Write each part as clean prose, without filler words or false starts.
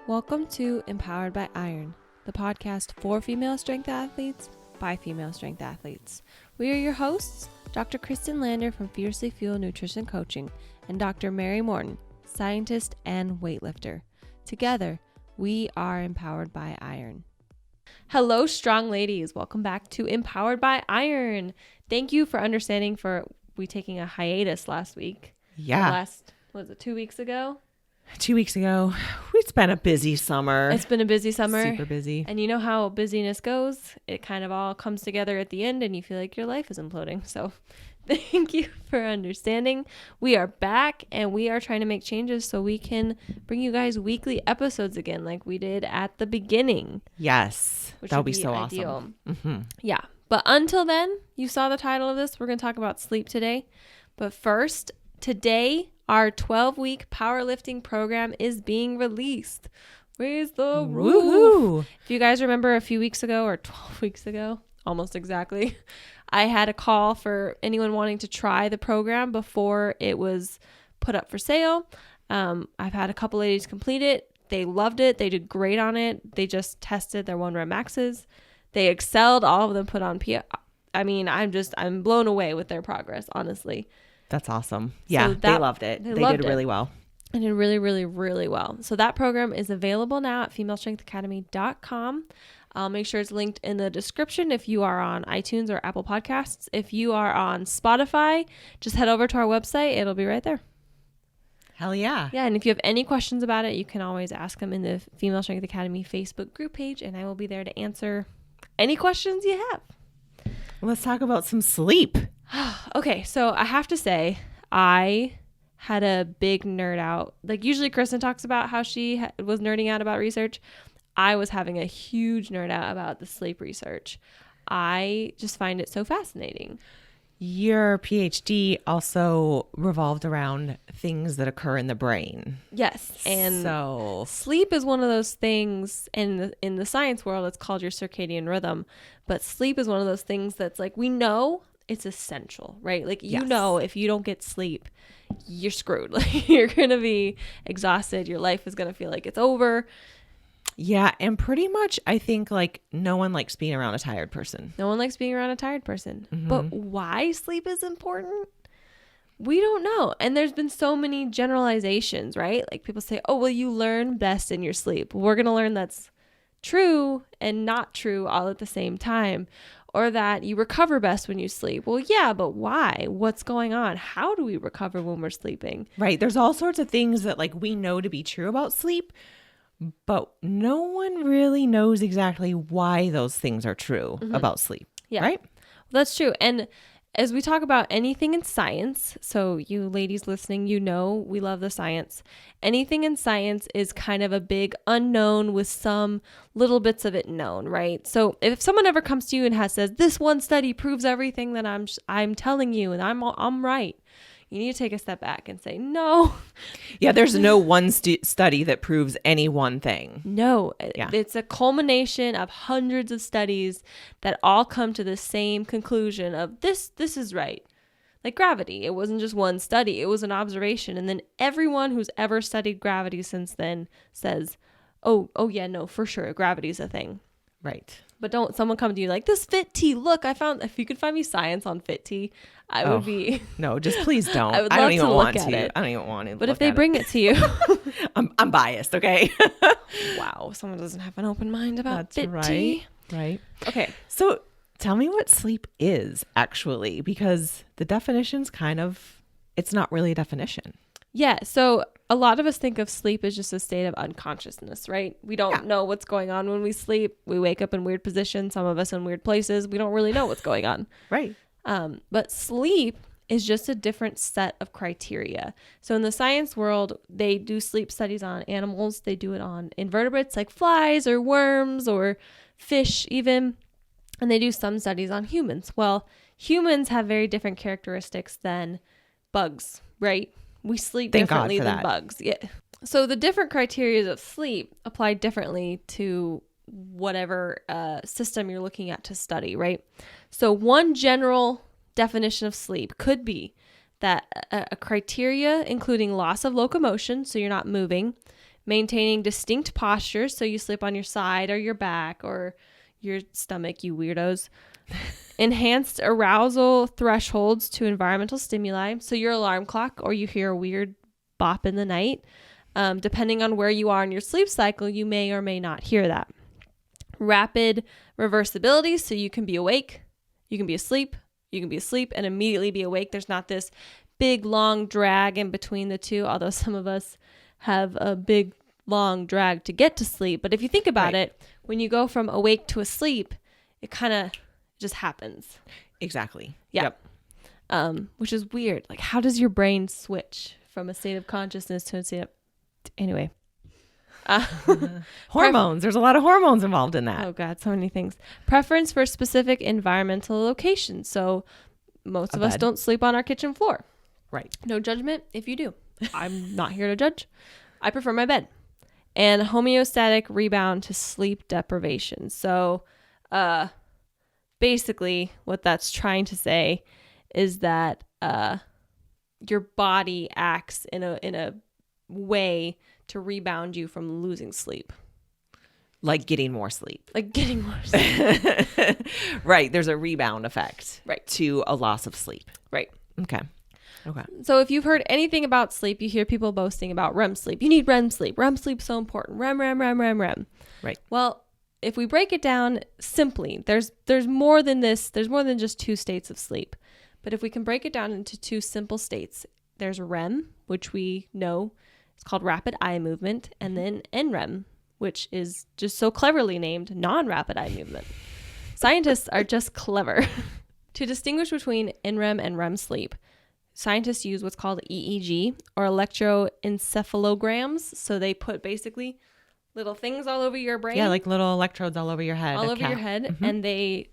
Welcome to Empowered by Iron, the podcast for female strength athletes by female strength athletes. We are your hosts, Dr. Kristin Lander from Fiercely Fuel Nutrition Coaching and Dr. Mary Morton, scientist and weightlifter. Together, we are Empowered by Iron. Hello, strong ladies. Welcome back to Empowered by Iron. Thank you for understanding for we taking a hiatus last week. Yeah. Was it 2 weeks ago? 2 weeks ago. It's been a busy summer. It's been a busy summer. Super busy. And you know how busyness goes? It kind of all comes together at the end and you feel like your life is imploding. So thank you for understanding. We are back and we are trying to make changes so we can bring you guys weekly episodes again like we did at the beginning. Yes. That would be so ideal. Awesome. Mm-hmm. Yeah. But until then, you saw the title of this. We're going to talk about sleep today. But first, today, our 12-week powerlifting program is being released. Raise the roof. Woohoo. If you guys remember a few weeks ago or 12 weeks ago, almost exactly, I had a call for anyone wanting to try the program before it was put up for sale. I've had a couple ladies complete it. They loved it. They did great on it. They just tested their 1 rep maxes. They excelled. All of them put on I mean, I'm blown away with their progress, honestly. That's awesome. Yeah, so they loved it. They did really well. They did really, really, really well. So that program is available now at femalestrengthacademy.com. I'll make sure it's linked in the description if you are on iTunes or Apple Podcasts. If you are on Spotify, just head over to our website. It'll be right there. Hell yeah. Yeah, and if you have any questions about it, you can always ask them in the Female Strength Academy Facebook group page, and I will be there to answer any questions you have. Let's talk about some sleep. Okay, so I have to say, I had a big nerd out. Like usually Kristin talks about how she was nerding out about research. I was having a huge nerd out about the sleep research. I just find it so fascinating. Your PhD also revolved around things that occur in the brain. Yes, and so sleep is one of those things in the science world. It's called your circadian rhythm, but sleep is one of those things that's like we know it's essential, right? Like you know, if you don't get sleep, you're screwed. Like you're gonna be exhausted. Your life is gonna feel like it's over. Yeah, and pretty much I think like no one likes being around a tired person. No one likes being around a tired person. Mm-hmm. But why sleep is important? We don't know. And there's been so many generalizations, right? Like people say, oh, well, you learn best in your sleep. We're going to learn that's true and not true all at the same time. Or that you recover best when you sleep. Well, yeah, but why? What's going on? How do we recover when we're sleeping? Right. There's all sorts of things that like we know to be true about sleep, but no one really knows exactly why those things are true about sleep. Yeah. Right? Well, that's true. And as we talk about anything in science, so you ladies listening, you know we love the science. Anything in science is kind of a big unknown with some little bits of it known, right? So if someone ever comes to you and says, this one study proves everything that I'm telling you and I'm right, you need to take a step back and say, no. Yeah, there's no one study that proves any one thing. No, It's a culmination of hundreds of studies that all come to the same conclusion of this is right. Like gravity, it wasn't just one study, it was an observation. And then everyone who's ever studied gravity since then says, oh yeah, no, for sure, gravity's a thing. Right. But don't someone come to you like, this fit tea, look, if you could find me science on fit tea, I would be. No, just please don't. I would love to look at it. I don't even want to. But if they bring it to you. I'm biased, okay? Wow, someone doesn't have an open mind about That's fit right. tea. Right. Okay. So tell me what sleep is actually, because the definition's it's not really a definition. Yeah. So a lot of us think of sleep as just a state of unconsciousness, right? We don't know what's going on when we sleep. We wake up in weird positions, some of us in weird places. We don't really know what's going on. Right. But sleep is just a different set of criteria. So in the science world, they do sleep studies on animals. They do it on invertebrates like flies or worms or fish even. And they do some studies on humans. Well, humans have very different characteristics than bugs, right? We sleep differently than bugs. Yeah. So the different criteria of sleep apply differently to whatever system you're looking at to study, right? So one general definition of sleep could be that a criteria including loss of locomotion, so you're not moving, maintaining distinct postures, so you sleep on your side or your back or your stomach, you weirdos. Enhanced arousal thresholds to environmental stimuli, so your alarm clock or you hear a weird bop in the night. Depending on where you are in your sleep cycle, you may or may not hear that. Rapid reversibility, so you can be awake, you can be asleep, you can be asleep and immediately be awake. There's not this big long drag in between the two, although some of us have a big long drag to get to sleep. But if you think about it, when you go from awake to asleep, it kind of just happens. Exactly. Yeah. Yep. Which is weird. Like, how does your brain switch from a state of consciousness to a state of... Anyway. Hormones. There's a lot of hormones involved in that. Oh God, so many things. Preference for specific environmental locations. So most of us don't sleep on our kitchen floor. Right. No judgment if you do. I'm not here to judge. I prefer my bed. And homeostatic rebound to sleep deprivation. So basically what that's trying to say is that your body acts in a way to rebound you from losing sleep. Like getting more sleep. Right. There's a rebound effect. Right. To a loss of sleep. Right. Okay. So if you've heard anything about sleep, you hear people boasting about REM sleep. You need REM sleep. REM sleep's so important. REM. Right. Well, if we break it down simply, there's more than this. There's more than just two states of sleep. But if we can break it down into two simple states, there's REM, which we know is called rapid eye movement, and then NREM, which is just so cleverly named non-rapid eye movement. Scientists are just clever. To distinguish between NREM and REM sleep, scientists use what's called EEG, or electroencephalograms. So they put basically little things all over your brain. Yeah, like little electrodes all over your head. Mm-hmm. And they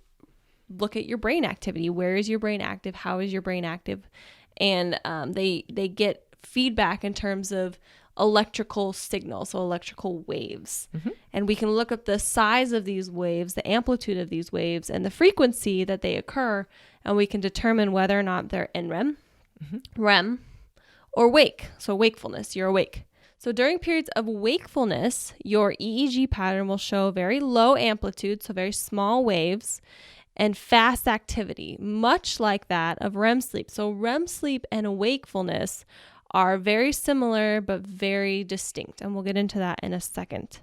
look at your brain activity. Where is your brain active? How is your brain active? And they get feedback in terms of electrical signals, so electrical waves. Mm-hmm. And we can look up the size of these waves, the amplitude of these waves, and the frequency that they occur, and we can determine whether or not they're NREM, REM, or wake. So wakefulness, you're awake. So during periods of wakefulness, your EEG pattern will show very low amplitude, so very small waves, and fast activity, much like that of REM sleep. So REM sleep and wakefulness are very similar but very distinct, and we'll get into that in a second.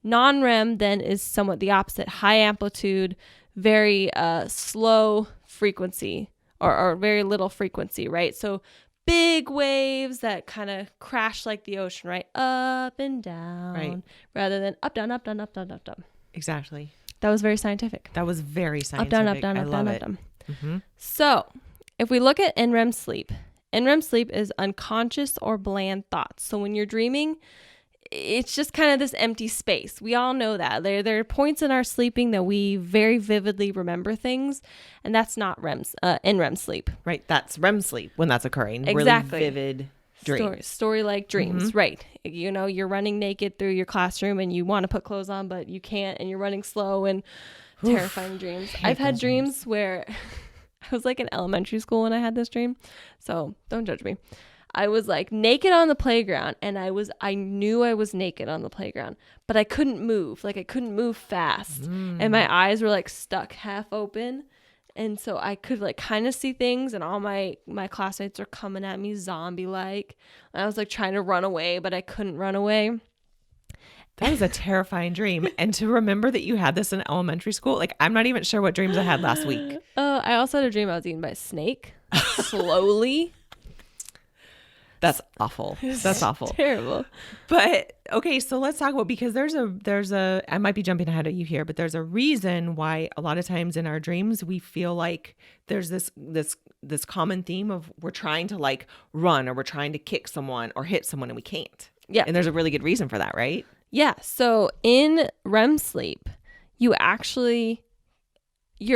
Non-REM then is somewhat the opposite, high amplitude, very slow frequency, or very little frequency, right? So big waves that kind of crash like the ocean, right? Up and down, right, rather than up, down, up, down, up, down, up, down. Exactly. That was very scientific. That was very scientific. Up, down, up, down, I up, love down, it. up, down. Mm-hmm. So if we look at NREM sleep is unconscious or bland thoughts. So when you're dreaming, it's just kind of this empty space. We all know that. There are points in our sleeping that we very vividly remember things, and that's not NREM sleep. Right. That's REM sleep when that's occurring. Exactly. Really vivid dreams. Story-like dreams, right. You know, you're running naked through your classroom and you want to put clothes on, but you can't, and you're running slow and terrifying dreams. I've had dreams where... I was like in elementary school when I had this dream, so don't judge me. I was like naked on the playground, and I knew I was naked on the playground, but I couldn't move. Like I couldn't move fast, and my eyes were like stuck half open, and so I could like kind of see things, and all my classmates are coming at me zombie-like. And I was like trying to run away, but I couldn't run away. That is a terrifying dream. And to remember that you had this in elementary school, like I'm not even sure what dreams I had last week. I also had a dream I was eaten by a snake slowly. That's awful. That's awful. Terrible. But okay, so let's talk about, because there's a I might be jumping ahead of you here, but there's a reason why a lot of times in our dreams we feel like there's this common theme of we're trying to like run, or we're trying to kick someone or hit someone, and we can't. Yeah. And there's a really good reason for that, right? Yeah. So in REM sleep, your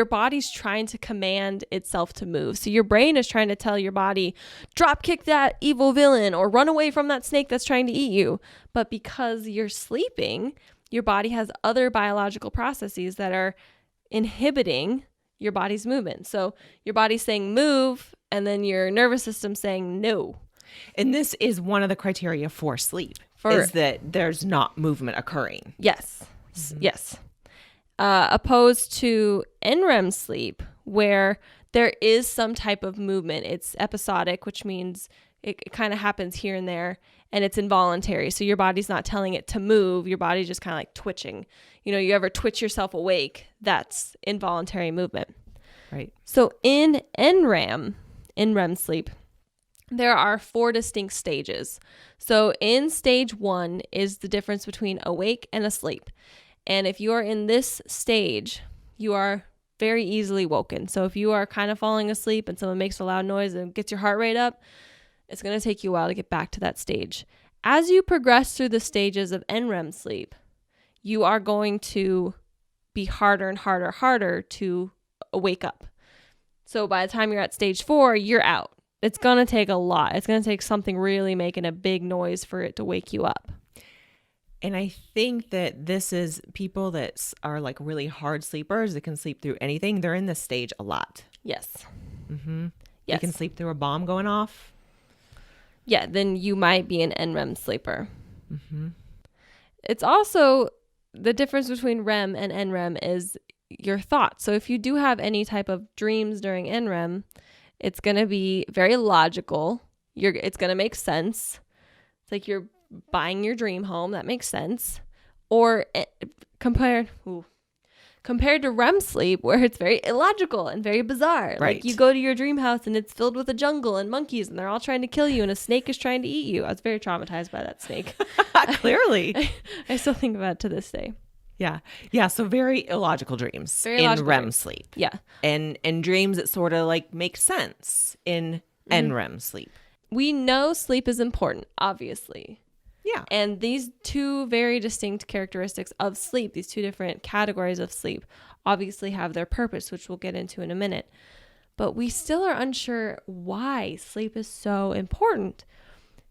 body's trying to command itself to move. So your brain is trying to tell your body, drop kick that evil villain or run away from that snake that's trying to eat you. But because you're sleeping, your body has other biological processes that are inhibiting your body's movement. So your body's saying move, and then your nervous system saying no. And this is one of the criteria for sleep. is that there's not movement occurring. Yes. Yes. Opposed to NREM sleep, where there is some type of movement. It's episodic, which means it kind of happens here and there, and it's involuntary. So your body's not telling it to move. Your body's just kind of like twitching. You know, you ever twitch yourself awake? That's involuntary movement. Right. So in NREM sleep, there are 4 distinct stages. So in stage 1 is the difference between awake and asleep. And if you are in this stage, you are very easily woken. So if you are kind of falling asleep and someone makes a loud noise and gets your heart rate up, it's going to take you a while to get back to that stage. As you progress through the stages of NREM sleep, you are going to be harder and harder to wake up. So by the time you're at stage 4, you're out. It's going to take a lot. It's going to take something really making a big noise for it to wake you up. And I think that this is people that are like really hard sleepers that can sleep through anything. They're in this stage a lot. Yes. Mm-hmm. Yes. You can sleep through a bomb going off. Yeah, then you might be an NREM sleeper. Mm-hmm. It's also the difference between REM and NREM is your thoughts. So if you do have any type of dreams during NREM, it's going to be very logical. It's going to make sense. It's like you're buying your dream home. That makes sense. Or compared to REM sleep, where it's very illogical and very bizarre. Right. Like you go to your dream house and it's filled with a jungle and monkeys and they're all trying to kill you and a snake is trying to eat you. I was very traumatized by that snake. Clearly. I still think about it to this day. Yeah. Yeah. So very illogical dreams Very in illogical REM dreams. sleep. Yeah. And dreams that sort of like make sense in NREM sleep. We know sleep is important, obviously. Yeah. And these 2 very distinct characteristics of sleep, these 2 different categories of sleep, obviously have their purpose, which we'll get into in a minute. But we still are unsure why sleep is so important.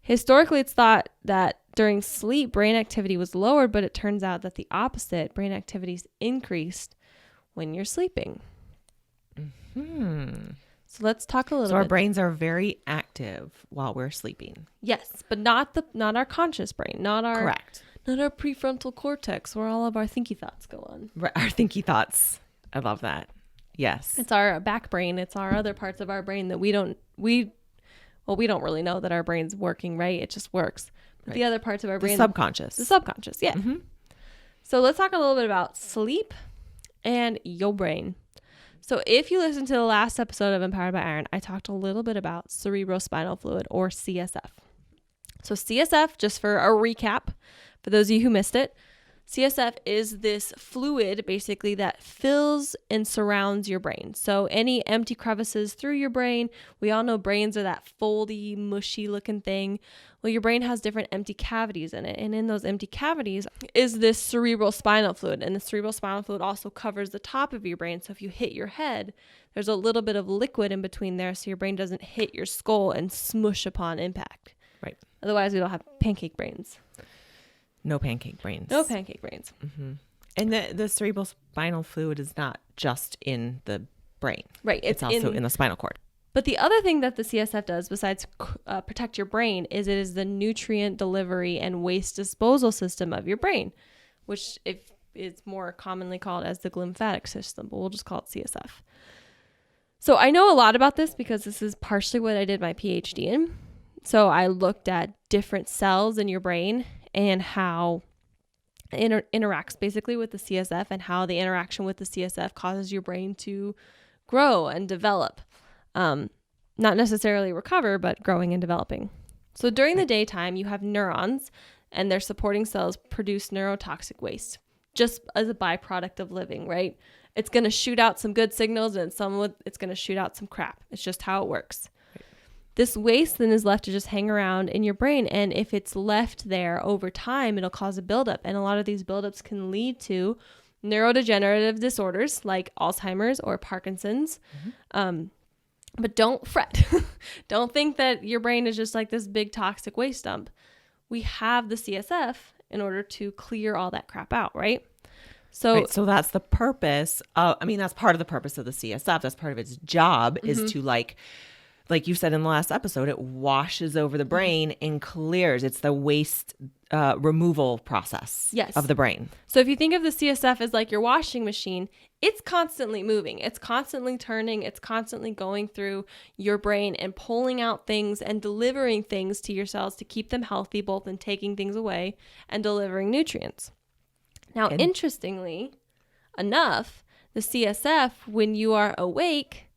Historically, it's thought that during sleep, brain activity was lowered, but it turns out that the opposite, brain activity is increased when you're sleeping. So let's talk a little bit. So our brains are very active while we're sleeping. Yes, but not our conscious brain, not our Correct. Not our prefrontal cortex where all of our thinky thoughts go on. Right, our thinky thoughts. I love that. Yes. It's our back brain. It's our other parts of our brain that we don't really know that our brain's working, right? It just works. But the other parts of our brain. The subconscious. Yeah. Mm-hmm. So let's talk a little bit about sleep and your brain. So if you listen to the last episode of Empowered by Iron, I talked a little bit about cerebrospinal fluid, or CSF. So CSF, just for a recap, for those of you who missed it, CSF is this fluid basically that fills and surrounds your brain. So any empty crevices through your brain, we all know brains are that foldy, mushy looking thing. Well, your brain has different empty cavities in it. And in those empty cavities is this cerebrospinal fluid. And the cerebrospinal fluid also covers the top of your brain. So if you hit your head, there's a little bit of liquid in between there so your brain doesn't hit your skull and smush upon impact. Right. Otherwise, we don't have pancake brains. No pancake brains. No pancake brains. Mm-hmm. And the cerebrospinal fluid is not just in the brain. Right. It's also in the spinal cord. But the other thing that the CSF does besides protect your brain is it is the nutrient delivery and waste disposal system of your brain, which is more commonly called as the glymphatic system, but we'll just call it CSF. So I know a lot about this because this is partially what I did my PhD in. So I looked at different cells in your brain and how it interacts basically with the CSF and how the interaction with the CSF causes your brain to grow and develop. Not necessarily recover, but growing and developing. So during the daytime, you have neurons and their supporting cells produce neurotoxic waste just as a byproduct of living, right? It's going to shoot out some good signals and it's going to shoot out some crap. It's just how it works. This waste then is left to just hang around in your brain. And if it's left there over time, it'll cause a buildup. And a lot of these buildups can lead to neurodegenerative disorders like Alzheimer's or Parkinson's. Mm-hmm. But don't fret. Don't think that your brain is just like this big toxic waste dump. We have the CSF in order to clear all that crap out, right? So that's the purpose of, that's part of the purpose of the CSF. That's part of its job is to like you said in the last episode, it washes over the brain and clears. It's the waste removal process Yes. of the brain. So if you think of the CSF as like your washing machine, it's constantly moving. It's constantly turning. It's constantly going through your brain and pulling out things and delivering things to your cells to keep them healthy, both in taking things away and delivering nutrients. Now, interestingly enough, the CSF, when you are awake,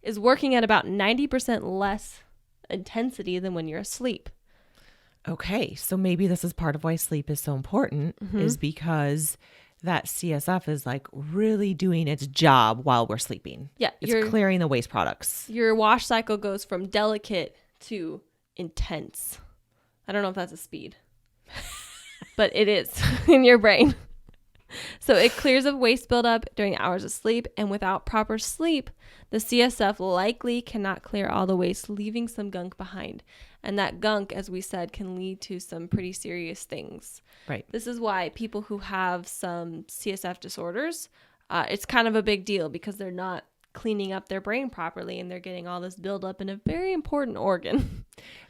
is working at about 90% less intensity than when you're asleep. Okay, so maybe this is part of why sleep is so important, is because that CSF is like really doing its job while we're sleeping. Yeah. It's clearing the waste products. Your wash cycle goes from delicate to intense. I don't know if that's a speed, but it is in your brain. So it clears of waste buildup during hours of sleep, and without proper sleep, the CSF likely cannot clear all the waste, leaving some gunk behind. And that gunk, as we said, can lead to some pretty serious things. Right. This is why people who have some CSF disorders, it's kind of a big deal because they're not cleaning up their brain properly and they're getting all this buildup in a very important organ.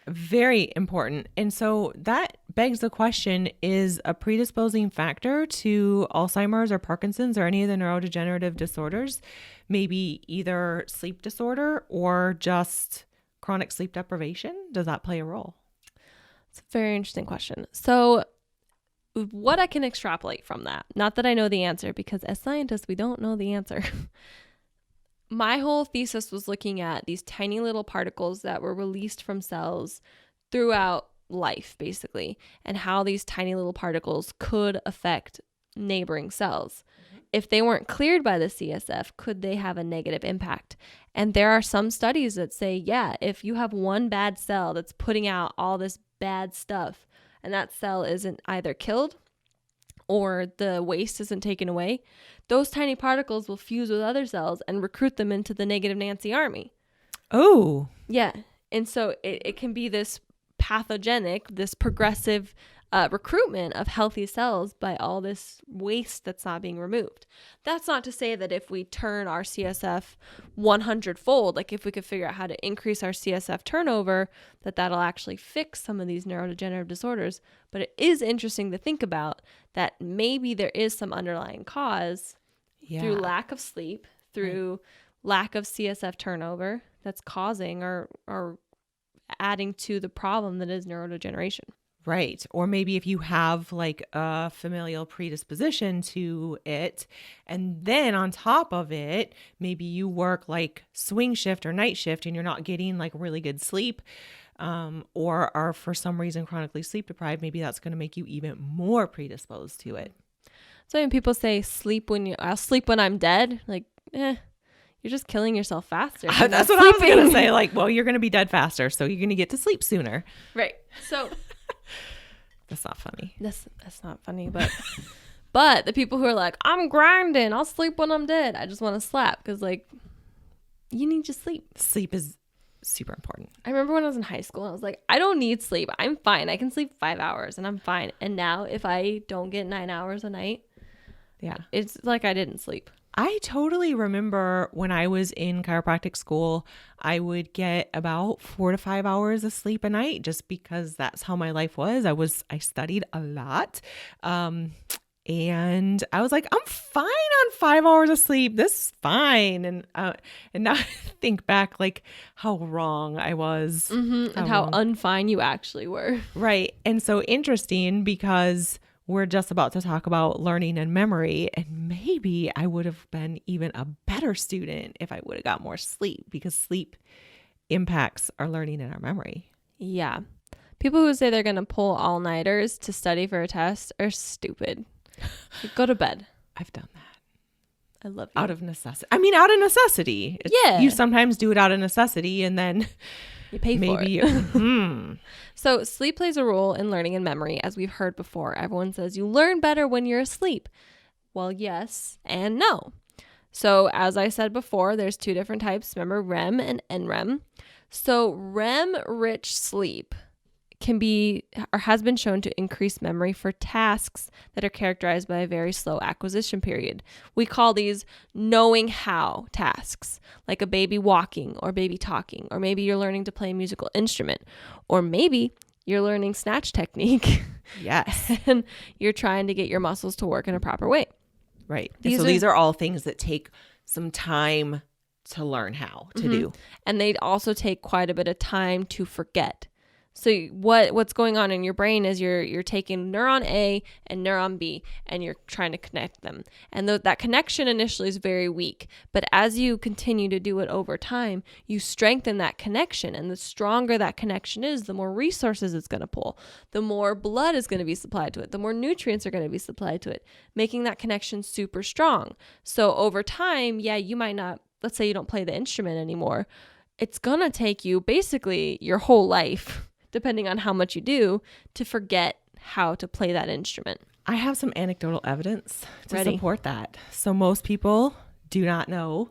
Very important. And so that begs the question, is a predisposing factor to Alzheimer's or Parkinson's or any of the neurodegenerative disorders maybe either sleep disorder or just chronic sleep deprivation? Does that play a role? It's a very interesting question. So what I can extrapolate from that, not that I know the answer, because as scientists, we don't know the answer. My whole thesis was looking at these tiny little particles that were released from cells throughout life, basically, and how these tiny little particles could affect neighboring cells. If they weren't cleared by the CSF, could they have a negative impact? And there are some studies that say, yeah, if you have one bad cell that's putting out all this bad stuff and that cell isn't either killed or the waste isn't taken away, those tiny particles will fuse with other cells and recruit them into the negative Nancy army. Oh. Yeah. And so it can be this pathogenic, this progressive recruitment of healthy cells by all this waste that's not being removed. That's not to say that if we turn our CSF 100-fold, like if we could figure out how to increase our CSF turnover, that that'll actually fix some of these neurodegenerative disorders. But it is interesting to think about that maybe there is some underlying cause through lack of sleep, through lack of CSF turnover that's causing or adding to the problem that is neurodegeneration. Right. Or maybe if you have like a familial predisposition to it, and then on top of it, maybe you work like swing shift or night shift and you're not getting like really good sleep, or are for some reason chronically sleep deprived, maybe that's going to make you even more predisposed to it. So when people say I'll sleep when I'm dead, like, you're just killing yourself faster. That's what I was going to say. Like, well, you're going to be dead faster, so you're going to get to sleep sooner. Right. So that's not funny. That's not funny, but the people who are like, I'm grinding, I'll sleep when I'm dead, I just want to slap, because like, you need to sleep. Sleep is super important. I remember when I was in high school, I was like, I don't need sleep. I'm fine. I can sleep 5 hours and I'm fine. And now if I don't get 9 hours a night, it's like I didn't sleep. I totally remember when I was in chiropractic school, I would get about 4 to 5 hours of sleep a night just because that's how my life was. I studied a lot. And I was like, I'm fine on 5 hours of sleep. This is fine. And now I think back like how wrong I was. Mm-hmm. And how unfine you actually were. Right. And so interesting because we're just about to talk about learning and memory, and maybe I would have been even a better student if I would have got more sleep, because sleep impacts our learning and our memory. Yeah. People who say they're going to pull all-nighters to study for a test are stupid. Go to bed. I've done that. I love you. Out of necessity. I mean, out of necessity. You sometimes do it out of necessity, and then you pay for it. So sleep plays a role in learning and memory, as we've heard before. Everyone says you learn better when you're asleep. Well, yes and no. So as I said before, there's two different types. Remember, REM and NREM. So REM-rich sleep can be or has been shown to increase memory for tasks that are characterized by a very slow acquisition period. We call these knowing how tasks, like a baby walking or baby talking, or maybe you're learning to play a musical instrument, or maybe you're learning snatch technique Yes. And you're trying to get your muscles to work in a proper way. Right. These are all things that take some time to learn how to do. And they also take quite a bit of time to forget. So what's going on in your brain is you're taking neuron A and neuron B and you're trying to connect them. And that connection initially is very weak. But as you continue to do it over time, you strengthen that connection. And the stronger that connection is, the more resources it's going to pull. The more blood is going to be supplied to it. The more nutrients are going to be supplied to it, making that connection super strong. So over time, you might not, let's say you don't play the instrument anymore. It's going to take you basically your whole life, depending on how much you do, to forget how to play that instrument. I have some anecdotal evidence to support that. So most people do not know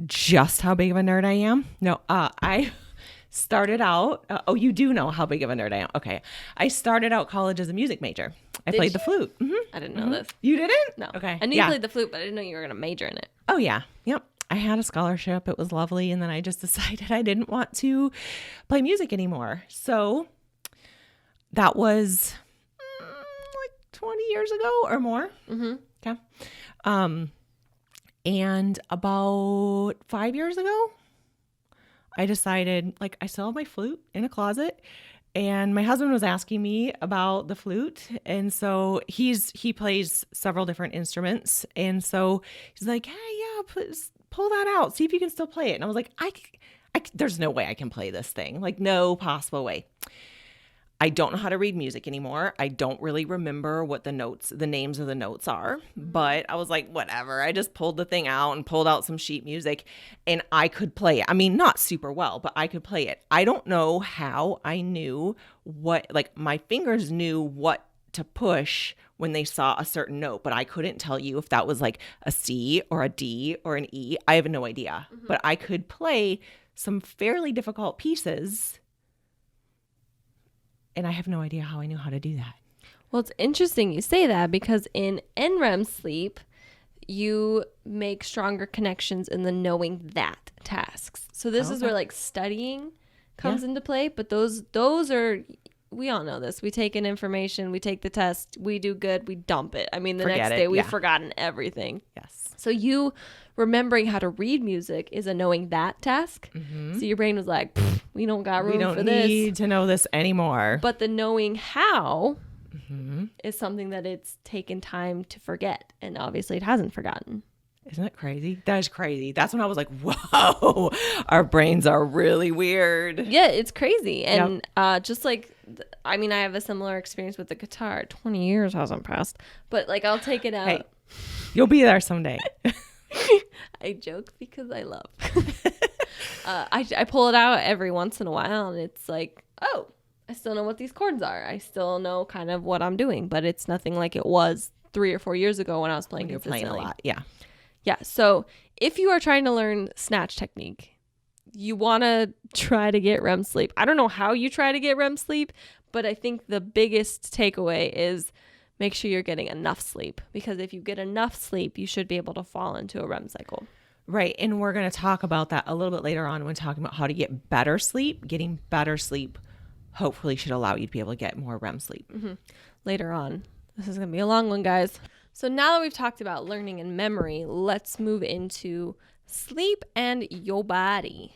just how big of a nerd I am. No, I started out, you do know how big of a nerd I am. Okay. I started out college as a music major. I played the flute. I didn't know this. You didn't? No. Okay. I knew you played the flute, but I didn't know you were going to major in it. Oh, yeah. Yep. I had a scholarship. It was lovely. And then I just decided I didn't want to play music anymore. So that was like 20 years ago or more. Okay. And about 5 years ago, I decided, like, I still have my flute in a closet. And my husband was asking me about the flute. And so he plays several different instruments. And so he's like, hey, pull that out. See if you can still play it. And I was like, there's no way I can play this thing. Like, no possible way. I don't know how to read music anymore. I don't really remember what the names of the notes are. But I was like, whatever. I just pulled the thing out and pulled out some sheet music and I could play it. I mean, not super well, but I could play it. I don't know how I knew my fingers knew what to push when they saw a certain note, but I couldn't tell you if that was like a C or a D or an E. I have no idea. But I could play some fairly difficult pieces. And I have no idea how I knew how to do that. Well, it's interesting you say that because in NREM sleep, you make stronger connections in the knowing that tasks. So this is where like studying comes into play. But those are, we all know this. We take in information, we take the test, we do good, we dump it. I mean, the next day we've forgotten everything. Yes. So you remembering how to read music is a knowing that task. So your brain was like, we don't got room for this. We don't need to know this anymore. But the knowing how is something that it's taken time to forget. And obviously it hasn't forgotten. Isn't that crazy? That is crazy. That's when I was like, whoa, our brains are really weird. Yeah, it's crazy. And just like, I mean, I have a similar experience with the guitar. 20 years hasn't passed. But like, I'll take it out. Hey, you'll be there someday. I joke because I love. I pull it out every once in a while and it's like, oh, I still know what these chords are. I still know kind of what I'm doing, but it's nothing like it was 3 or 4 years ago when I was playing consistently. You're playing a lot. Yeah. Yeah. So if you are trying to learn snatch technique, you want to try to get REM sleep. I don't know how you try to get REM sleep, but I think the biggest takeaway is make sure you're getting enough sleep, because if you get enough sleep, you should be able to fall into a REM cycle. Right. And we're going to talk about that a little bit later on when talking about how to get better sleep. Getting better sleep hopefully should allow you to be able to get more REM sleep. Later on. This is going to be a long one, guys. So now that we've talked about learning and memory, let's move into sleep and your body.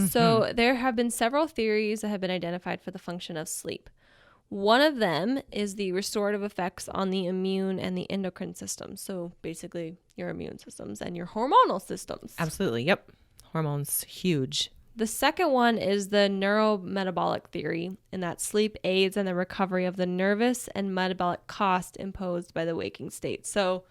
So there have been several theories that have been identified for the function of sleep. One of them is the restorative effects on the immune and the endocrine system. So basically your immune systems and your hormonal systems. Absolutely. Yep. Hormones, huge. The second one is the neurometabolic theory, in that sleep aids in the recovery of the nervous and metabolic cost imposed by the waking state. So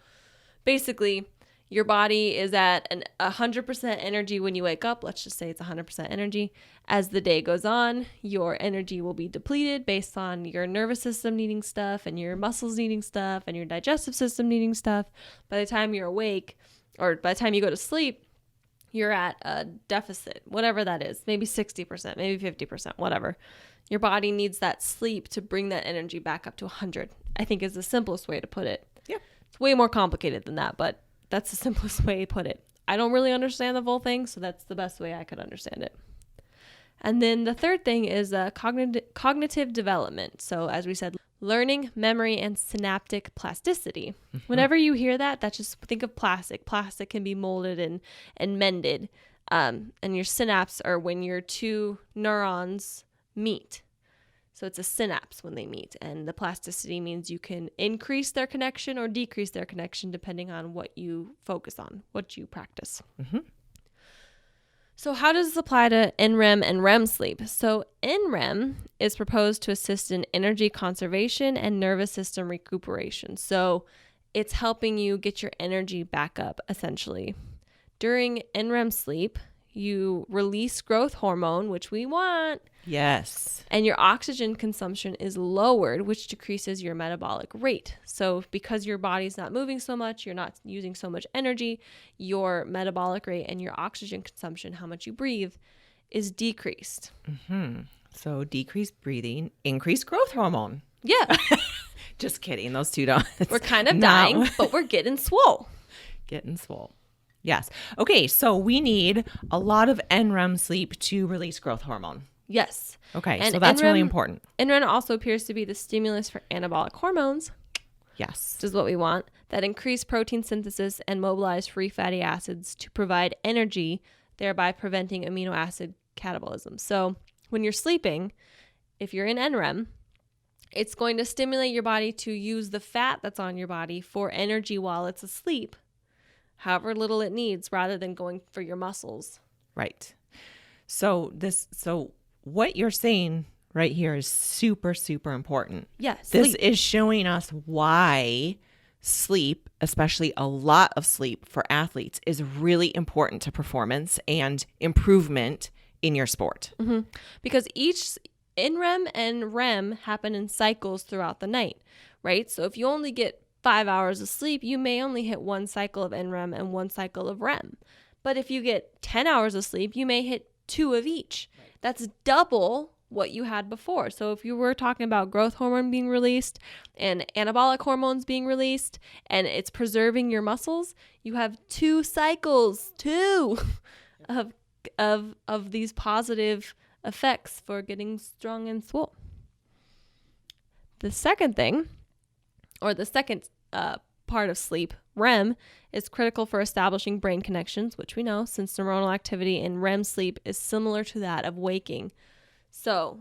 basically, your body is at 100% energy when you wake up. Let's just say it's 100% energy. As the day goes on, your energy will be depleted based on your nervous system needing stuff and your muscles needing stuff and your digestive system needing stuff. By the time you're awake, or by the time you go to sleep, you're at a deficit, whatever that is, maybe 60%, maybe 50%, whatever. Your body needs that sleep to bring that energy back up to 100, I think is the simplest way to put it. Yeah. It's way more complicated than that, but that's the simplest way to put it. I don't really understand the full thing, so that's the best way I could understand it. And then the third thing is cognitive development. So as we said, learning, memory, and synaptic plasticity. Whenever you hear that, just think of plastic. Plastic can be molded and mended. And your synapse are when your two neurons meet. So it's a synapse when they meet. And the plasticity means you can increase their connection or decrease their connection depending on what you focus on, what you practice. So how does this apply to NREM and REM sleep? So NREM is proposed to assist in energy conservation and nervous system recuperation. So it's helping you get your energy back up, essentially. During NREM sleep, you release growth hormone, which we want. Yes. And your oxygen consumption is lowered, which decreases your metabolic rate. So because your body's not moving so much, you're not using so much energy, your metabolic rate and your oxygen consumption, how much you breathe, is decreased. So decreased breathing, increased growth hormone. Yeah. Just kidding. Those two don't. We're kind of dying, but we're getting swole. Getting swole. Yes. Okay. So we need a lot of NREM sleep to release growth hormone. Yes. Okay. And so that's NREM, really important. NREM also appears to be the stimulus for anabolic hormones. Yes. Which is what we want, that increase protein synthesis and mobilize free fatty acids to provide energy, thereby preventing amino acid catabolism. So when you're sleeping, if you're in NREM, it's going to stimulate your body to use the fat that's on your body for energy while it's asleep, however little it needs, rather than going for your muscles. Right. So what you're saying right here is super, super important. Yes. This is showing us why sleep, especially a lot of sleep for athletes, is really important to performance and improvement in your sport. Because each NREM and REM happen in cycles throughout the night, right? So if you only get 5 hours of sleep, you may only hit one cycle of NREM and one cycle of REM. But if you get 10 hours of sleep, you may hit 2 of each. Right. That's double what you had before. So if you were talking about growth hormone being released and anabolic hormones being released and it's preserving your muscles, you have 2 cycles, of these positive effects for getting strong and swole. The second thing, or the second part of sleep, REM, is critical for establishing brain connections, which we know since neuronal activity in REM sleep is similar to that of waking. So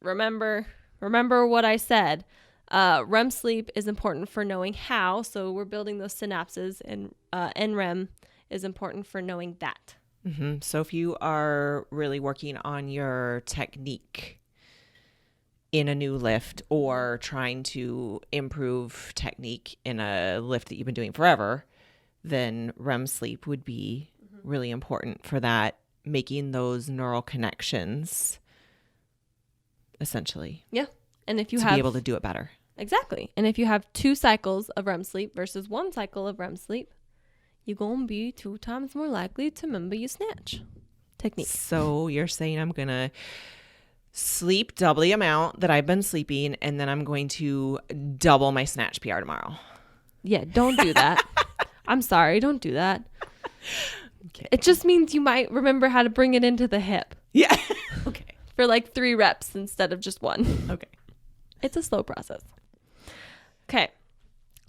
remember what I said. REM sleep is important for knowing how. So we're building those synapses, and NREM is important for knowing that. So if you are really working on your technique in a new lift or trying to improve technique in a lift that you've been doing forever, then REM sleep would be really important for that, making those neural connections, essentially. Yeah. And if you to have be able to do it better. Exactly. And if you have 2 cycles of REM sleep versus 1 cycle of REM sleep, you're going to be 2 times more likely to remember your snatch technique. So you're saying I'm going to sleep double the amount that I've been sleeping, and then I'm going to double my snatch PR tomorrow. Yeah, don't do that. I'm sorry, don't do that. Okay. It just means you might remember how to bring it into the hip. Yeah. Okay. For like 3 reps instead of just 1. Okay. It's a slow process. Okay.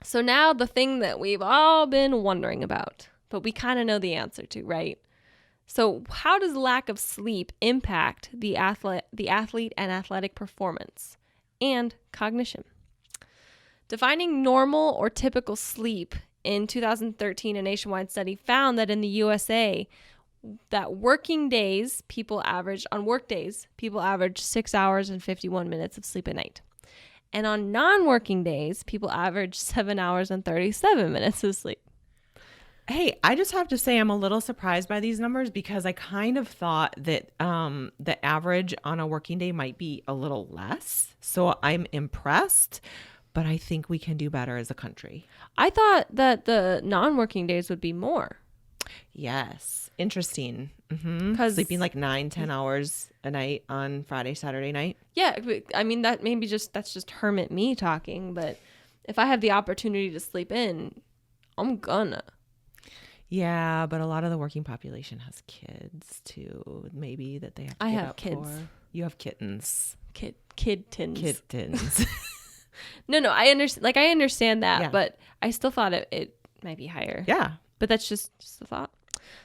So now the thing that we've all been wondering about, but we kind of know the answer to, right? So how does lack of sleep impact the athlete and athletic performance and cognition? Defining normal or typical sleep, in 2013, a nationwide study found that in the USA, that workdays, people average 6 hours and 51 minutes of sleep a night. And on non-working days, people average 7 hours and 37 minutes of sleep. Hey, I just have to say I'm a little surprised by these numbers because I kind of thought that the average on a working day might be a little less. So I'm impressed, but I think we can do better as a country. I thought that the non-working days would be more. Yes. Interesting. Because sleeping like 9-10 hours a night on Friday, Saturday night. Yeah. I mean, that's just hermit me talking. But if I have the opportunity to sleep in, I'm gonna. Yeah, but a lot of the working population has kids too. Maybe that they have to I get have up kids. For. You have kittens. Kittens. Kittens. No, I understand. Like, I understand that, Yeah. but I still thought it might be higher. Yeah. But that's just a thought.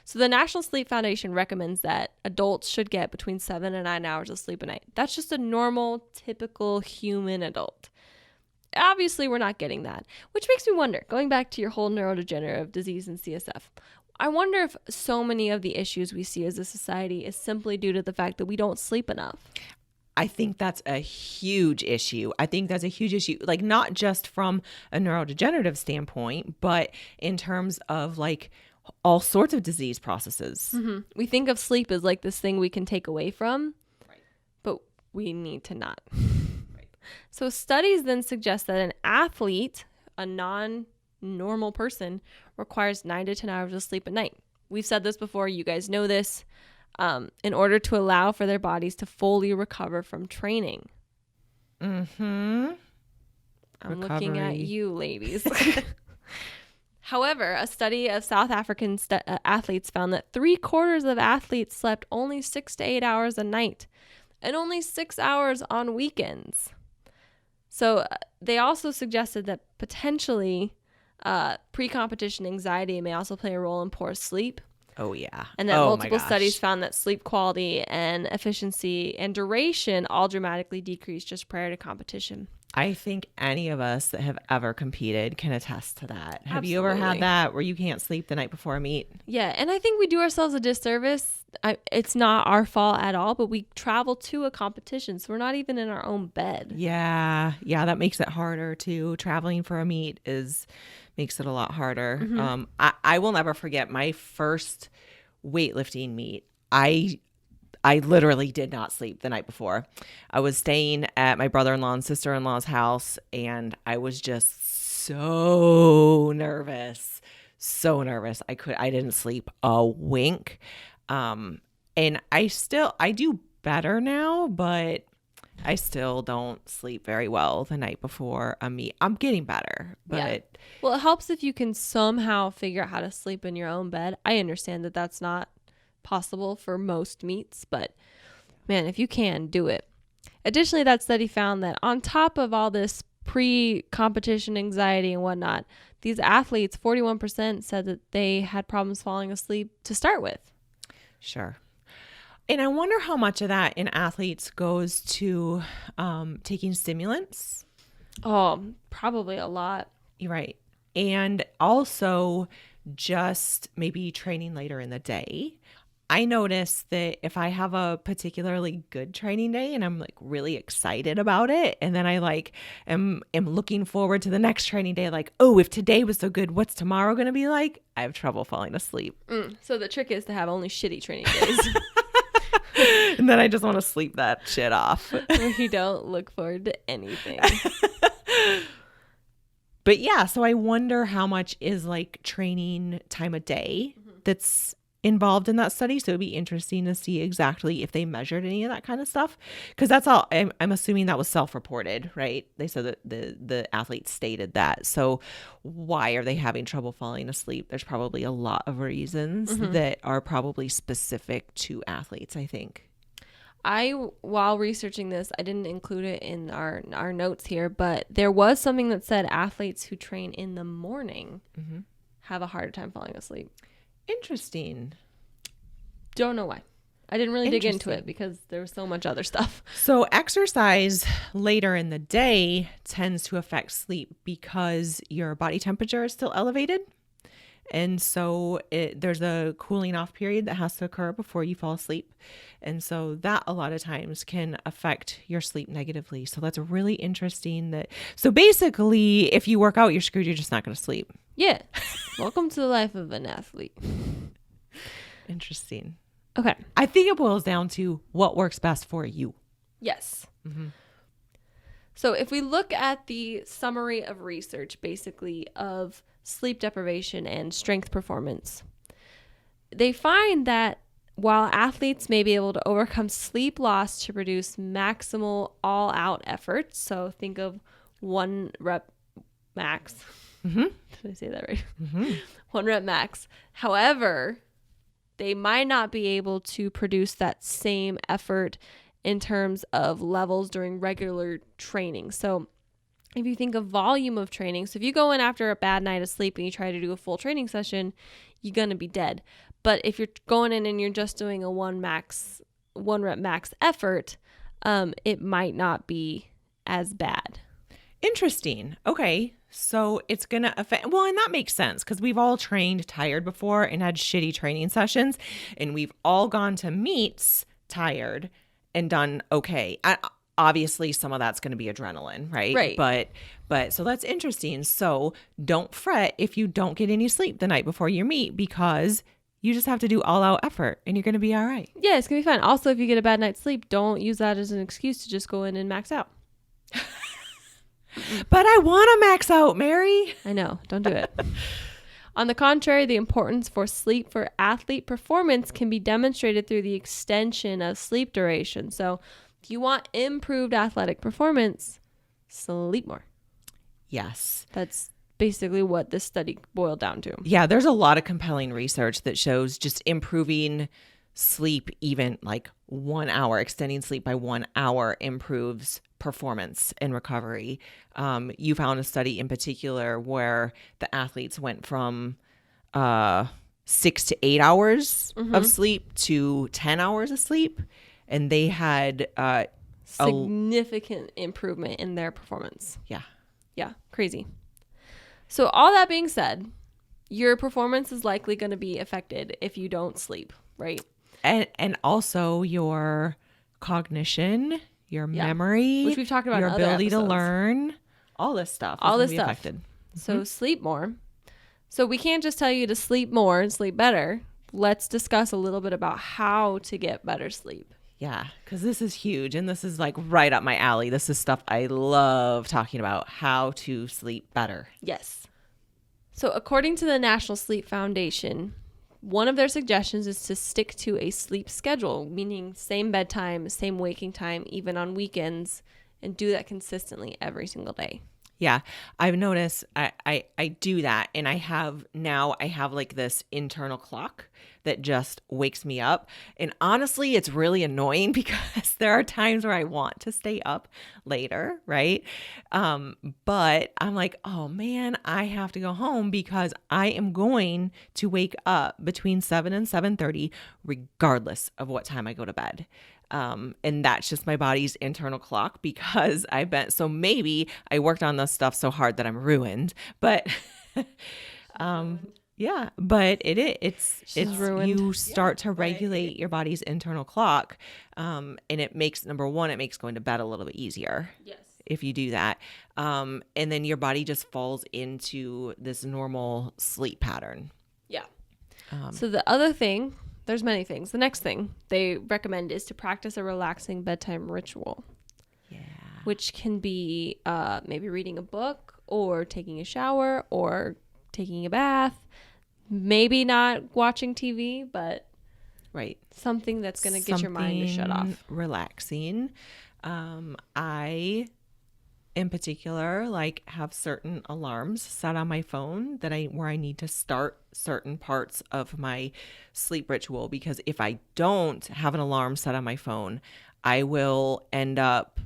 So the National Sleep Foundation recommends that adults should get between 7 and 9 hours of sleep a night. That's just a normal, typical human adult. Obviously, we're not getting that, which makes me wonder, going back to your whole neurodegenerative disease and CSF, I wonder if so many of the issues we see as a society is simply due to the fact that we don't sleep enough. I think that's a huge issue. Like not just from a neurodegenerative standpoint, but in terms of like all sorts of disease processes. Mm-hmm. We think of sleep as like this thing we can take away from, right, but we need to not. Right. So studies then suggest that an athlete, a non-normal person, requires 9 to 10 hours of sleep a night. We've said this before. You guys know this. In order to allow for their bodies to fully recover from training. Mm-hmm. I'm looking at you, ladies. However, a study of South African athletes found that 3/4 of athletes slept only 6 to 8 hours a night and only 6 hours on weekends. So they also suggested that potentially pre-competition anxiety may also play a role in poor sleep. Oh, yeah. And that multiple studies found that sleep quality and efficiency and duration all dramatically decreased just prior to competition. I think any of us that have ever competed can attest to that. Absolutely. Have you ever had that where you can't sleep the night before a meet? Yeah, and I think we do ourselves a disservice. It's not our fault at all, but we travel to a competition, so we're not even in our own bed. Yeah, that makes it harder too. Traveling for a meet makes it a lot harder. Mm-hmm. I will never forget my first weightlifting meet. I literally did not sleep the night before. I was staying at my brother-in-law and sister-in-law's house, and I was just so nervous. I didn't sleep a wink. And I do better now, but I still don't sleep very well the night before a meet. I'm getting better, but yeah. Well, it helps if you can somehow figure out how to sleep in your own bed. I understand that that's not possible for most meets, but man, if you can, do it. Additionally, that study found that on top of all this pre-competition anxiety and whatnot, these athletes, 41% said that they had problems falling asleep to start with. Sure. And I wonder how much of that in athletes goes to taking stimulants. Oh, probably a lot. You're right. And also just maybe training later in the day. I notice that if I have a particularly good training day and I'm like really excited about it, and then I like am looking forward to the next training day, like, oh, if today was so good, what's tomorrow going to be like? I have trouble falling asleep. So the trick is to have only shitty training days. And then I just want to sleep that shit off. Where you don't look forward to anything. But yeah, so I wonder how much is like training time a day that's involved in that study. So it'd be interesting to see exactly if they measured any of that kind of stuff, because that's all I'm assuming that was self-reported, right? They said that the athletes stated that. So why are they having trouble falling asleep? There's probably a lot of reasons that are probably specific to athletes, I think. While researching this, I didn't include it in our notes here, but there was something that said athletes who train in the morning have a harder time falling asleep. Interesting. Don't know why. I didn't really dig into it because there was so much other stuff. So exercise later in the day tends to affect sleep because your body temperature is still elevated. And so there's a cooling off period that has to occur before you fall asleep. And so that a lot of times can affect your sleep negatively. So that's really interesting. So basically, if you work out, you're screwed. You're just not going to sleep. Yeah. Welcome to the life of an athlete. Interesting. Okay. I think it boils down to what works best for you. Yes. So if we look at the summary of research, basically, of sleep deprivation and strength performance, they find that while athletes may be able to overcome sleep loss to produce maximal all-out efforts, so think of 1 rep max. Did I say that right? 1 rep max. However, they might not be able to produce that same effort in terms of levels during regular training. So if you think of volume of training, so if you go in after a bad night of sleep and you try to do a full training session, you're going to be dead. But if you're going in and you're just doing a one rep max effort, it might not be as bad. Interesting. Okay. So it's going to affect, well, and that makes sense because we've all trained tired before and had shitty training sessions, and we've all gone to meets tired and done okay. Obviously, some of that's going to be adrenaline, right? Right. But so that's interesting. So don't fret if you don't get any sleep the night before your meet, because you just have to do all out effort and you're going to be all right. Yeah, it's going to be fine. Also, if you get a bad night's sleep, don't use that as an excuse to just go in and max out. But I want to max out, Mary. I know. Don't do it. On the contrary, the importance for sleep for athlete performance can be demonstrated through the extension of sleep duration. So if you want improved athletic performance, sleep more. Yes. That's basically what this study boiled down to. Yeah, there's a lot of compelling research that shows just improving sleep, even like 1 hour, extending sleep by 1 hour improves performance and recovery. You found a study in particular where the athletes went from 6 to 8 hours of sleep to 10 hours of sleep, and they had significant improvement in their performance. Yeah, crazy. So all that being said, your performance is likely going to be affected if you don't sleep, right? And also your cognition, your memory, which we've talked about, your in other ability to episodes. learn, all this stuff. All this be stuff. Affected. So sleep more. So we can't just tell you to sleep more and sleep better. Let's discuss a little bit about how to get better sleep. Yeah, because this is huge, and this is like right up my alley. This is stuff I love talking about, how to sleep better. Yes. So according to the National Sleep Foundation, one of their suggestions is to stick to a sleep schedule, meaning same bedtime, same waking time, even on weekends, and do that consistently every single day. Yeah, I've noticed I do that, and I have like this internal clock that just wakes me up. And honestly, it's really annoying because there are times where I want to stay up later, right? But I'm like, oh man, I have to go home because I am going to wake up between 7 and 7:30, regardless of what time I go to bed. And that's just my body's internal clock because so maybe I worked on this stuff so hard that I'm ruined, but, yeah, but it's ruined. You start to regulate your body's internal clock. And it makes, number one, it makes going to bed a little bit easier. Yes. If you do that. And then your body just falls into this normal sleep pattern. Yeah. So the other thing, there's many things. The next thing they recommend is to practice a relaxing bedtime ritual. Yeah. Which can be maybe reading a book or taking a shower or taking a bath. Maybe not watching TV, but right, something that's going to get your mind to shut off. Relaxing. I, in particular, like have certain alarms set on my phone where I need to start certain parts of my sleep ritual, because if I don't have an alarm set on my phone, I will end up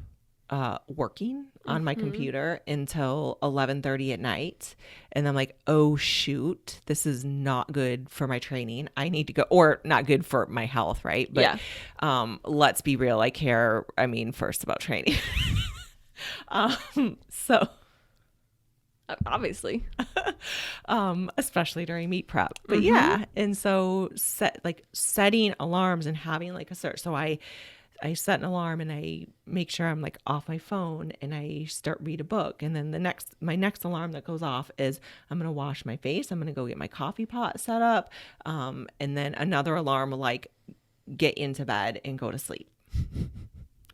working on my computer until 11:30 at night, and I'm like, oh shoot, this is not good for my training. I need to go, or not good for my health, right? But let's be real, I care, first about training. So obviously, especially during meet prep, but yeah. And so setting alarms and having like a search. So I set an alarm and I make sure I'm like off my phone and I read a book. And then my next alarm that goes off is I'm going to wash my face. I'm going to go get my coffee pot set up. And then another alarm will like get into bed and go to sleep.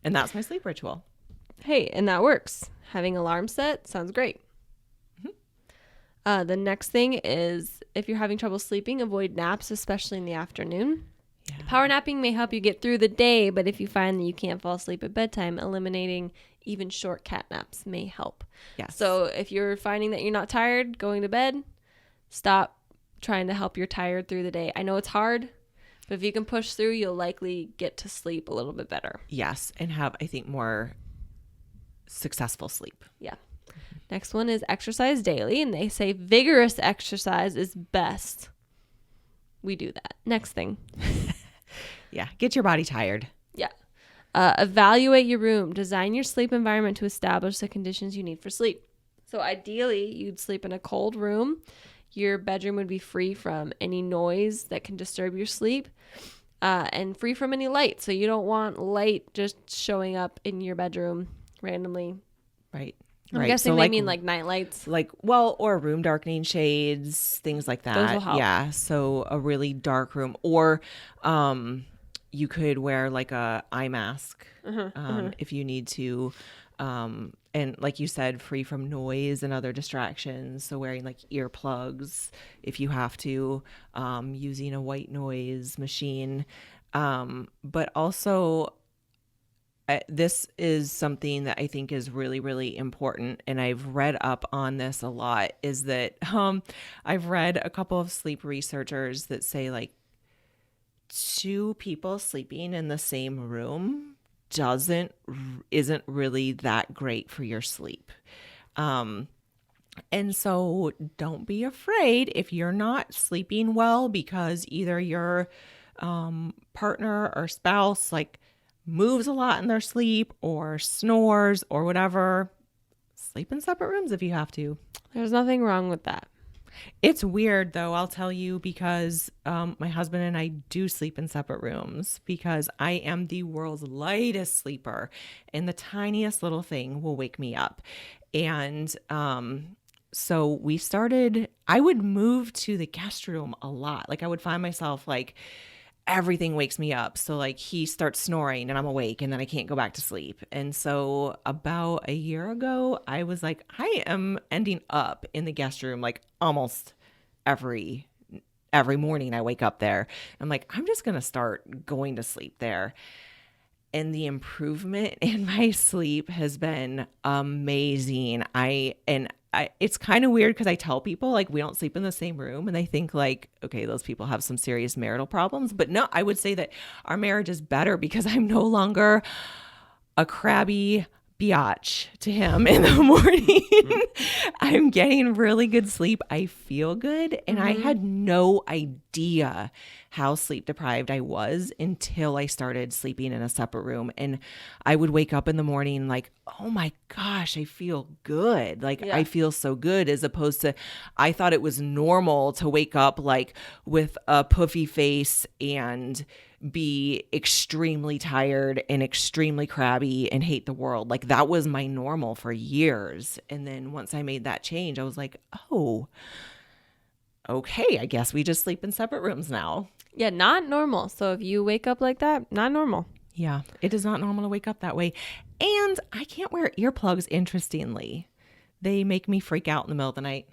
And that's my sleep ritual. Hey, and that works. Having alarm set sounds great. The next thing is, if you're having trouble sleeping, avoid naps, especially in the afternoon. Yeah. Power napping may help you get through the day, but if you find that you can't fall asleep at bedtime, eliminating even short cat naps may help. Yes. So if you're finding that you're not tired going to bed, stop trying to help your tired through the day. I know it's hard, but if you can push through, you'll likely get to sleep a little bit better. Yes, and have, I think, more successful sleep. Yeah. Next one is exercise daily, and they say vigorous exercise is best. We do that. Next thing. Yeah. Get your body tired. Yeah. Evaluate your room. Design your sleep environment to establish the conditions you need for sleep. So ideally, you'd sleep in a cold room. Your bedroom would be free from any noise that can disturb your sleep, and free from any light. So you don't want light just showing up in your bedroom randomly. Right. I'm guessing they mean like night lights. Or room darkening shades, things like that. Those will help. Yeah. So a really dark room, or you could wear like a eye mask if you need to. And like you said, free from noise and other distractions. So wearing like earplugs if you have to, using a white noise machine. But also, this is something that I think is really, really important. And I've read up on this a lot, is that I've read a couple of sleep researchers that say like 2 people sleeping in the same room isn't really that great for your sleep. And so don't be afraid if you're not sleeping well because either your partner or spouse like moves a lot in their sleep or snores or whatever. Sleep in separate rooms if you have to. There's nothing wrong with that. It's weird though, I'll tell you, because my husband and I do sleep in separate rooms because I am the world's lightest sleeper and the tiniest little thing will wake me up. And so I would move to the guest room a lot. Like I would find myself like everything wakes me up. So like he starts snoring and I'm awake and then I can't go back to sleep. And so about a year ago, I was like, I am ending up in the guest room like almost every morning I wake up there. I'm like, I'm just going to start going to sleep there. And the improvement in my sleep has been amazing. It's kind of weird because I tell people like we don't sleep in the same room and they think like, okay, those people have some serious marital problems. But no, I would say that our marriage is better because I'm no longer a crabby biatch to him in the morning. I'm getting really good sleep. I feel good. And I had no idea how sleep deprived I was until I started sleeping in a separate room. And I would wake up in the morning like, oh my gosh, I feel good. Like I feel so good, as opposed to, I thought it was normal to wake up like with a puffy face and be extremely tired and extremely crabby and hate the world. Like that was my normal for years. And then once I made that change, I was like, oh, okay, I guess we just sleep in separate rooms now. Yeah, not normal. So if you wake up like that, not normal. Yeah, it is not normal to wake up that way. And I can't wear earplugs, interestingly. They make me freak out in the middle of the night.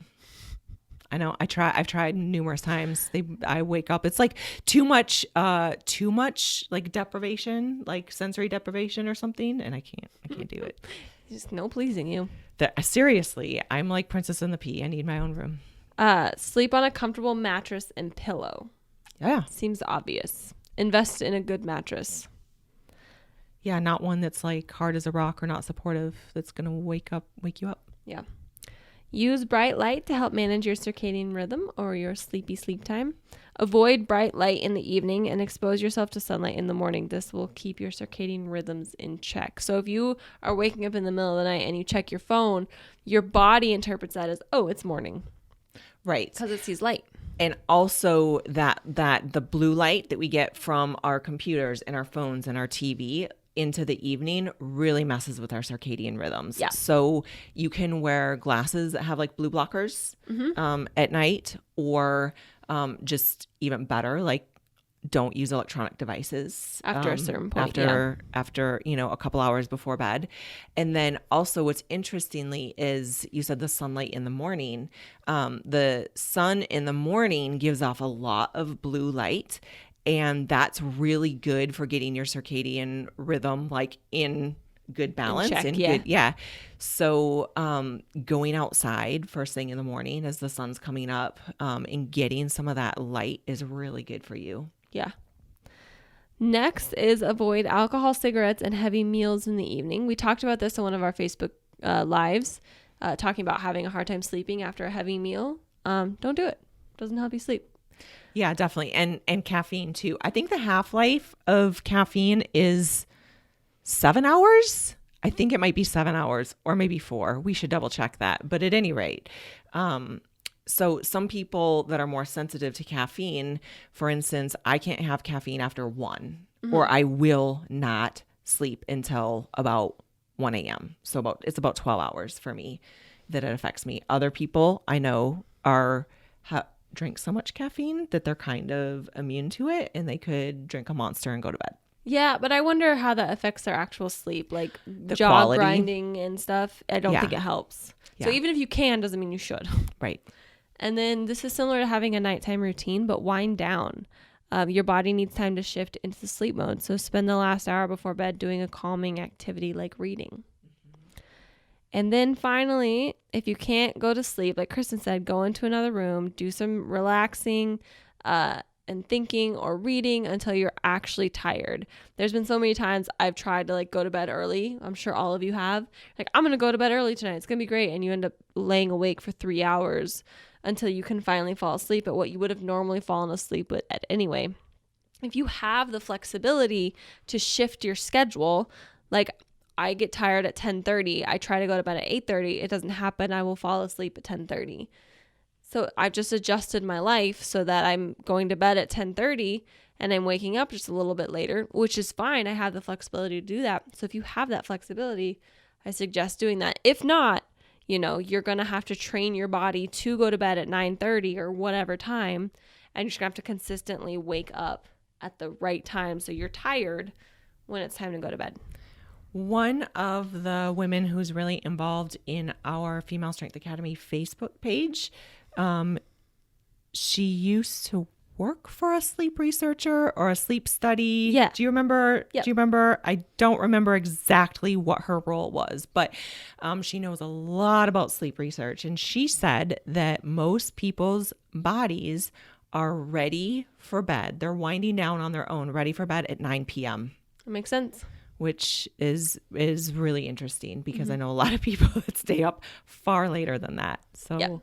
I know. I've tried numerous times. I wake up. It's like too much like deprivation, like sensory deprivation or something. And I can't do it. Just no pleasing you. Seriously, I'm like Princess and the Pea. I need my own room. Sleep on a comfortable mattress and pillow. Yeah. Seems obvious. Invest in a good mattress. Yeah. Not one that's like hard as a rock or not supportive. That's going to wake you up. Yeah. Use bright light to help manage your circadian rhythm or your sleepy sleep time. Avoid bright light in the evening and expose yourself to sunlight in the morning. This will keep your circadian rhythms in check. So if you are waking up in the middle of the night and you check your phone, your body interprets that as, oh, it's morning. Right. Because it sees light. And also that the blue light that we get from our computers and our phones and our TV into the evening really messes with our circadian rhythms. Yeah. So you can wear glasses that have like blue blockers at night, or just even better, like don't use electronic devices after a certain point. After a couple hours before bed. And then also what's interestingly is you said the sunlight in the morning. The sun in the morning gives off a lot of blue light. And that's really good for getting your circadian rhythm like in good balance. In check, good, yeah. So going outside first thing in the morning as the sun's coming up and getting some of that light is really good for you. Yeah. Next is avoid alcohol, cigarettes, and heavy meals in the evening. We talked about this on one of our Facebook lives. talking about having a hard time sleeping after a heavy meal, don't do it. Doesn't help you sleep. Yeah, definitely. And caffeine too. I think the half-life of caffeine is 7 hours. I think it might be 7 hours or maybe 4. We should double check that. But at any rate, so some people that are more sensitive to caffeine, for instance, I can't have caffeine after 1 or I will not sleep until about 1 a.m. So it's about 12 hours for me that it affects me. Other people I know drink so much caffeine that they're kind of immune to it and they could drink a Monster and go to bed. Yeah, but I wonder how that affects their actual sleep, like The jaw quality. grinding and stuff. I don't think it helps. So Yeah. even if you can, doesn't mean you should. Right. And then this is similar to having a nighttime routine, but wind down. Your body needs time to shift into the sleep mode. So spend the last hour before bed doing a calming activity like reading. And then finally, if you can't go to sleep, like Kristin said, go into another room, do some relaxing and thinking or reading until you're actually tired. There's been so many times I've tried to like go to bed early. I'm sure all of you have. Like, I'm going to go to bed early tonight. It's going to be great. And you end up laying awake for 3 hours until you can finally fall asleep at what you would have normally fallen asleep with at anyway. If you have the flexibility to shift your schedule, like I get tired at 10:30. I try to go to bed at 8:30. It doesn't happen. I will fall asleep at 10:30. So I've just adjusted my life so that I'm going to bed at 10:30 and I'm waking up just a little bit later, which is fine. I have the flexibility to do that. So if you have that flexibility, I suggest doing that. If not, you're going to have to train your body to go to bed at 9:30 or whatever time, and you're just going to have to consistently wake up at the right time so you're tired when it's time to go to bed. One of the women who's really involved in our Female Strength Academy Facebook page, she used to work for a sleep researcher or a sleep study. Yeah. Do you remember? Yep. Do you remember? I don't remember exactly what her role was, but she knows a lot about sleep research. And she said that most people's bodies are ready for bed. They're winding down on their own, ready for bed at 9 p.m. That makes sense. Which is really interesting because I know a lot of people that stay up far later than that. So, yeah.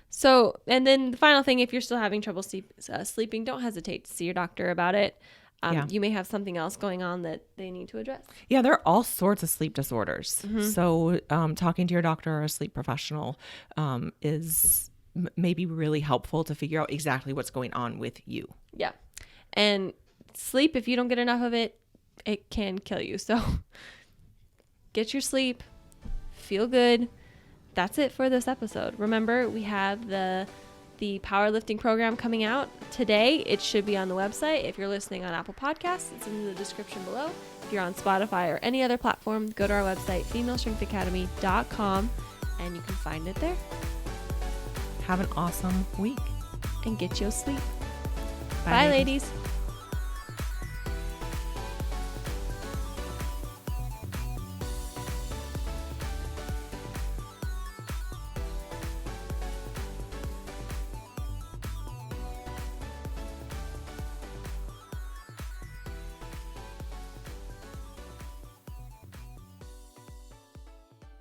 So, and then the final thing, if you're still having trouble sleeping, don't hesitate to see your doctor about it. You may have something else going on that they need to address. Yeah, there are all sorts of sleep disorders. So talking to your doctor or a sleep professional is maybe really helpful to figure out exactly what's going on with you. Yeah. And sleep, if you don't get enough of it, it can kill you. So get your sleep, feel good. That's it for this episode. Remember, we have the powerlifting program coming out today. It should be on the website. If you're listening on Apple Podcasts, it's in the description below. If you're on Spotify or any other platform, go to our website, femalestrengthacademy.com, and you can find it there. Have an awesome week. And get your sleep. Bye, ladies.